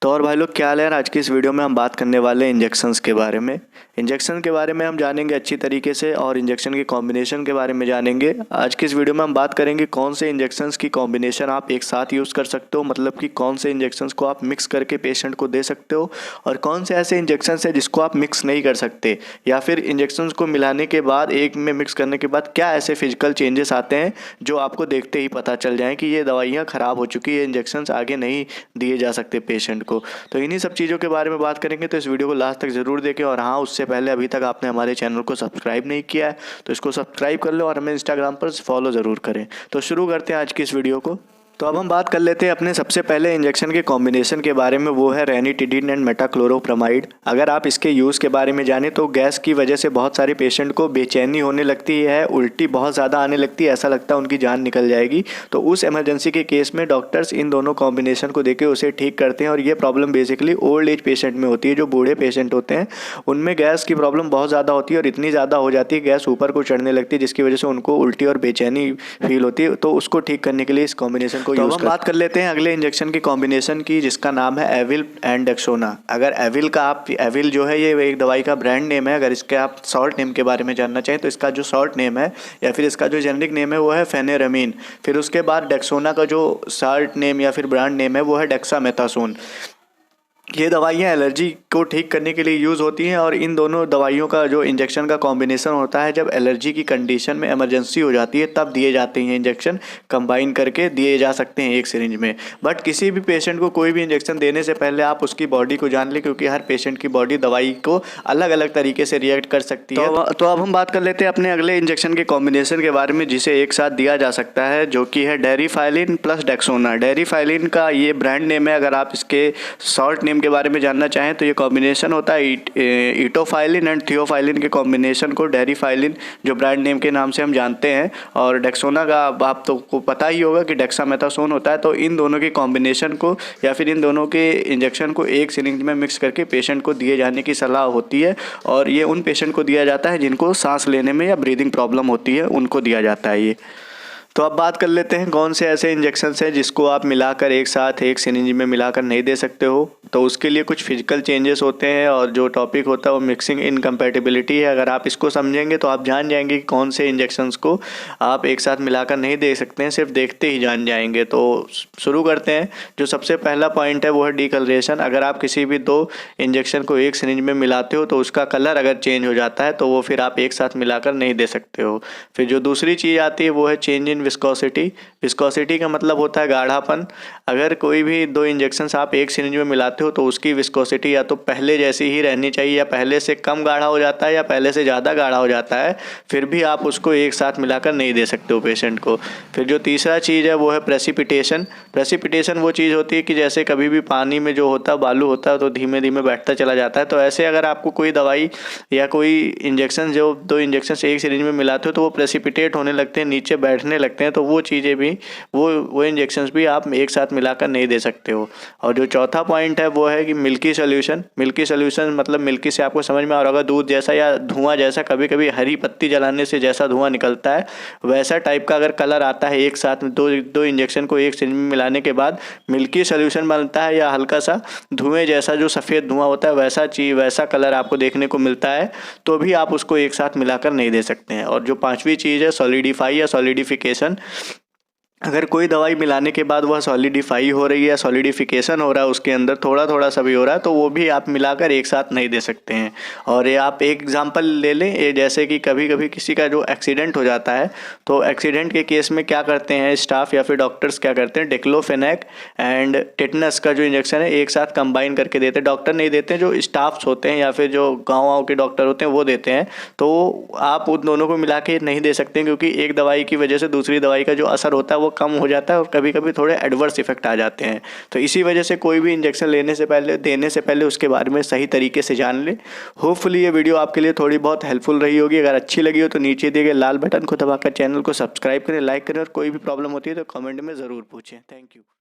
तो और भाई लोग क्या हाल है यार। आज की इस वीडियो में हम बात करने वाले हैं इंजेक्शंस के बारे में। इंजेक्शन के बारे में हम जानेंगे अच्छी तरीके से और इंजेक्शन के कॉम्बिनेशन के बारे में जानेंगे। आज की इस वीडियो में हम बात करेंगे कौन से इंजेक्शंस की कॉम्बिनेशन आप एक साथ यूज़ कर सकते हो, मतलब कि कौन से इंजेक्शंस को आप मिक्स करके पेशेंट को दे सकते हो और कौन से ऐसे इंजेक्शंस है जिसको आप मिक्स नहीं कर सकते, या फिर इंजेक्शंस को मिलाने के बाद एक में मिक्स करने के बाद क्या ऐसे फिजिकल चेंजेस आते हैं जो आपको देखते ही पता चल जाए कि ये दवाइयाँ ख़राब हो चुकी है, इंजेक्शंस आगे नहीं दिए जा सकते पेशेंट को। तो इन्हीं सब चीज़ों के बारे में बात करेंगे, तो इस वीडियो को लास्ट तक ज़रूर देखें। और हाँ, उससे पहले अभी तक आपने हमारे चैनल को सब्सक्राइब नहीं किया है तो इसको सब्सक्राइब कर लो और हमें इंस्टाग्राम पर फॉलो ज़रूर करें। तो शुरू करते हैं आज की इस वीडियो को। तो अब हम बात कर लेते हैं अपने सबसे पहले इंजेक्शन के कॉम्बिनेशन के बारे में, वो है रेनिटिडिन एंड मेटाक्लोरोप्रामाइड। अगर आप इसके यूज़ के बारे में जानें तो गैस की वजह से बहुत सारे पेशेंट को बेचैनी होने लगती है, उल्टी बहुत ज़्यादा आने लगती है, ऐसा लगता है उनकी जान निकल जाएगी। तो उस इमरजेंसी के केस में डॉक्टर्स इन दोनों कॉम्बिनेशन को देके उसे ठीक करते हैं। और ये problem basically old age patient में होती है। जो बूढ़े पेशेंट होते हैं उनमें गैस की प्रॉब्लम बहुत ज़्यादा होती है और इतनी ज़्यादा हो जाती है, गैस ऊपर को चढ़ने लगती है, जिसकी वजह से उनको उल्टी और बेचैनी फील होती है। तो उसको ठीक करने के लिए इस कॉम्बिनेशन को यूज़ बात कर लेते हैं अगले इंजेक्शन की कॉम्बिनेशन की, जिसका नाम है एविल एंड डेक्सोना। अगर एविल का आप एविल जो है ये एक दवाई का ब्रांड नेम है। अगर इसके आप शॉर्ट नेम के बारे में जानना चाहें तो इसका जो शॉर्ट नेम है या फिर इसका जो जेनरिक नेम है वो है फेनेरमीन। फिर उसके बाद डेक्सोना का जो शॉर्ट नेम या फिर ब्रांड नेम है वो है डेक्सामेथासोन। ये दवाइयाँ एलर्जी को ठीक करने के लिए यूज़ होती हैं और इन दोनों दवाइयों का जो इंजेक्शन का कॉम्बिनेशन होता है जब एलर्जी की कंडीशन में इमरजेंसी हो जाती है तब दिए जाते हैं। इंजेक्शन कंबाइन करके दिए जा सकते हैं एक सिरिंज में। बट किसी भी पेशेंट को कोई भी इंजेक्शन देने से पहले आप उसकी बॉडी को जान लें, क्योंकि हर पेशेंट की बॉडी दवाई को अलग अलग तरीके से रिएक्ट कर सकती है। तो अब हम बात कर लेते हैं अपने अगले इंजेक्शन के कॉम्बिनेशन के बारे में जिसे एक साथ दिया जा सकता है, जो कि है डेरिफाइलिन प्लस डेक्सोना। डेरिफाइलिन का ये ब्रांड नेम है। अगर आप इसके शॉर्ट नेम के बारे में जानना चाहें तो ये कॉम्बिनेशन होता है इटोफाइलिन एंड थियोफाइलिन के कॉम्बिनेशन को डेरिफाइलिन जो ब्रांड नेम के नाम से हम जानते हैं। और डेक्सोना का आप तो को पता ही होगा कि डेक्सामेथासोन होता है। तो इन दोनों के कॉम्बिनेशन को या फिर इन दोनों के इंजेक्शन को एक सिरिंज में मिक्स करके पेशेंट को दिए जाने की सलाह होती है। और ये उन पेशेंट को दिया जाता है जिनको सांस लेने में या ब्रीदिंग प्रॉब्लम होती है, उनको दिया जाता है ये। तो अब बात कर लेते हैं कौन से ऐसे इंजेक्शंस हैं जिसको आप मिलाकर एक साथ एक सिरिंज में मिलाकर नहीं दे सकते हो। तो उसके लिए कुछ फिजिकल चेंजेस होते हैं और जो टॉपिक होता है वो मिक्सिंग इनकम्पैटिबिलिटी है। अगर आप इसको समझेंगे तो आप जान जाएंगे कि कौन से इंजेक्शंस को आप एक साथ मिलाकर नहीं दे सकते हैं, सिर्फ देखते ही जान जाएंगे। तो शुरू करते हैं। जो सबसे पहला पॉइंट है वो है डीकलरेशन। अगर आप किसी भी दो इंजेक्शन को एक सिरिंज में मिलाते हो तो उसका कलर अगर चेंज हो जाता है तो वो फिर आप एक साथ मिलाकर नहीं दे सकते हो। फिर जो दूसरी चीज़ आती है वो है चेंज इन विस्कोसिटी। विस्कोसिटी का मतलब होता है गाढ़ापन। अगर कोई भी दो इंजेक्शंस आप एक सिरिंज में मिलाते हो तो उसकी विस्कोसिटी या तो पहले जैसी ही रहनी चाहिए या पहले से कम गाढ़ा हो जाता है या पहले से ज़्यादा गाढ़ा हो जाता है, फिर भी आप उसको एक साथ मिलाकर नहीं दे सकते हो पेशेंट को। फिर जो तीसरा चीज़ है वो है प्रेसिपिटेशन। प्रेसिपिटेशन वो चीज़ होती है कि जैसे कभी भी पानी में जो होता है बालू होता है तो धीमे धीमे बैठता चला जाता है। तो ऐसे अगर आपको कोई दवाई या कोई इंजेक्शन जो दो इंजेक्शन एक सिरिंज में मिलाते हो तो वो प्रेसिपिटेट होने लगते हैं, नीचे बैठने लगते हैं। तो वो चीज़ें भी वो इंजेक्शंस भी आप एक साथ मिलाकर नहीं दे सकते हो। और जो चौथा पॉइंट है वो है कि मिल्की सोल्यूशन। मिल्की सोल्यूशन मतलब मिल्की से आपको समझ में आ रहा होगा दूध जैसा या धुआं जैसा, कभी कभी हरी पत्ती जलाने से जैसा धुआं निकलता है वैसा टाइप का अगर कलर आता है एक साथ दो इंजेक्शन को एक सिरिंज में मिलाने के बाद मिल्की सोल्यूशन बनता है, या हल्का सा धुएं जैसा जो सफ़ेद धुआं होता है वैसा कलर आपको देखने को मिलता है, तो भी आप उसको एक साथ मिलाकर नहीं दे सकते हैं। और जो पांचवी चीज़ है सॉलिडिफाई या सॉलिडिफिकेशन। अगर कोई दवाई मिलाने के बाद वह सॉलिडिफाई हो रही है, सॉलिडिफिकेशन हो रहा है उसके अंदर थोड़ा थोड़ा सा भी हो रहा है, तो वो भी आप मिलाकर एक साथ नहीं दे सकते हैं। और ये आप एक एग्जांपल ले लें, ये जैसे कि कभी कभी किसी का जो एक्सीडेंट हो जाता है तो एक्सीडेंट के केस में क्या करते हैं स्टाफ या फिर डॉक्टर्स क्या करते हैं, डिक्लोफेनेक एंड टेटनस का जो इंजेक्शन है एक साथ कंबाइन करके देते हैं। डॉक्टर नहीं देते हैं, जो स्टाफ्स होते हैं या फिर जो गाँव के डॉक्टर होते हैं वो देते हैं। तो आप उन दोनों को मिला के नहीं दे सकते क्योंकि एक दवाई की वजह से दूसरी दवाई का जो असर होता है वो कम हो जाता है और कभी कभी थोड़े एडवर्स इफेक्ट आ जाते हैं। तो इसी वजह से कोई भी इंजेक्शन लेने से पहले देने से पहले उसके बारे में सही तरीके से जान ले। होपफुली ये वीडियो आपके लिए थोड़ी बहुत हेल्पफुल रही होगी। अगर अच्छी लगी हो तो नीचे दिए गए लाल बटन को दबाकर चैनल को सब्सक्राइब करें, लाइक करें और कोई भी प्रॉब्लम होती है तो कमेंट में ज़रूर पूछें। Thank you.